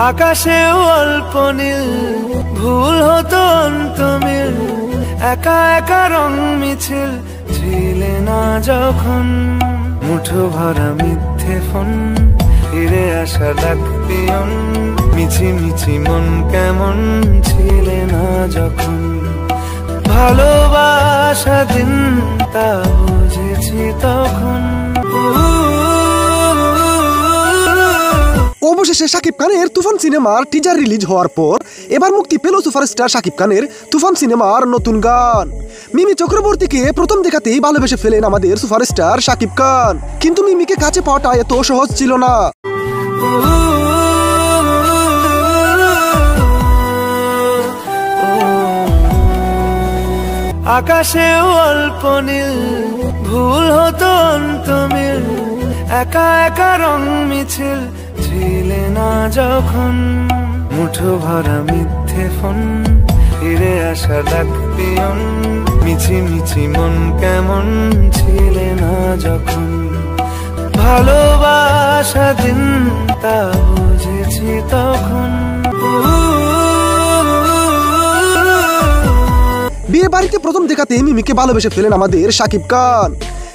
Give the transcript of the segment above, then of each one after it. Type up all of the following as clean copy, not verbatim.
আকাশেও অল্প নীল, ভুল হতো অন্তমিল, একা একা রং মিছিল ছিলে না যখন। মুঠো ভরা মিথ্যে ফোন, ফিরে আসা ডাক পিয়ন, মিছি মিছি মন কেমন ছিলে না যখন। ভালোবাসা দিন তা বুঝেছি তখন। অবশেষে শাকিব খানের তুফান সিনেমার টিজার রিলিজ হওয়ার পর এবার মুক্তি পেল সুপারস্টার শাকিব খানের তুফান সিনেমার নতুন গান। মিমি চক্রবর্তীকে প্রথম দেখাতেই ভালোবেসে ফেলেন আমাদের সুপারস্টার শাকিব খান, কিন্তু মিমিকে কাছে পাওয়াটা এত সহজ ছিল না। আকাশেও অল্প নীল, ভুল হতো অন্তমিল, একা একা রং মিছিল ছিলে না যখন। মুঠো ভরা মিথ্যে ফোন, ফিরে আসা ডাক পিয়ন, মিছি মিছি মন কেমন ছিলে না যখন। ভালোবাসা দিন তা বুঝেছি তখন। বিয়ে বাড়িতে প্রথম দেখাতে মিমিকে ভালোবেসে ফেলেন আমাদের শাকিব খান,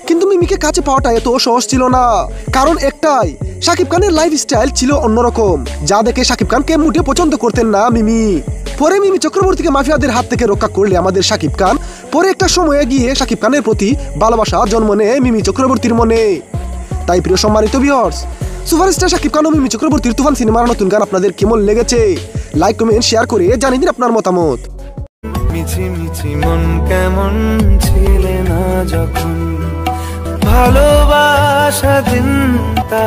কিন্তু মিমিকে কাছে পাওয়াটা এত সহজ ছিল না। কারণ একটাই, শাকিব খানের লাইফস্টাইল ছিল অন্যরকম, যা দেখে শাকিব খানকে মোটেও পছন্দ করতেন না মিমি। পরে মিমি চক্রবর্তীকে মাফিয়াদের হাত থেকে রক্ষা করলে আমাদের শাকিব খান, পরে একটা সময়ে গিয়ে শাকিব খানের প্রতি ভালোবাসা জন্ম নেয় মিমি চক্রবর্তীর মনে। তাই প্রিয় সম্মানিত ভিউয়ার্স, সুপারস্টার শাকিব খান ও মিমি চক্রবর্তীর তুফান সিনেমার নতুন গান আপনাদের কেমন লেগেছে? লাইক কমেন্ট শেয়ার করে জানিয়ে দিন আপনার মতামত। মিছি মিছি মন কেমন ছিলে না যখন। ভালোবাসা দিন তা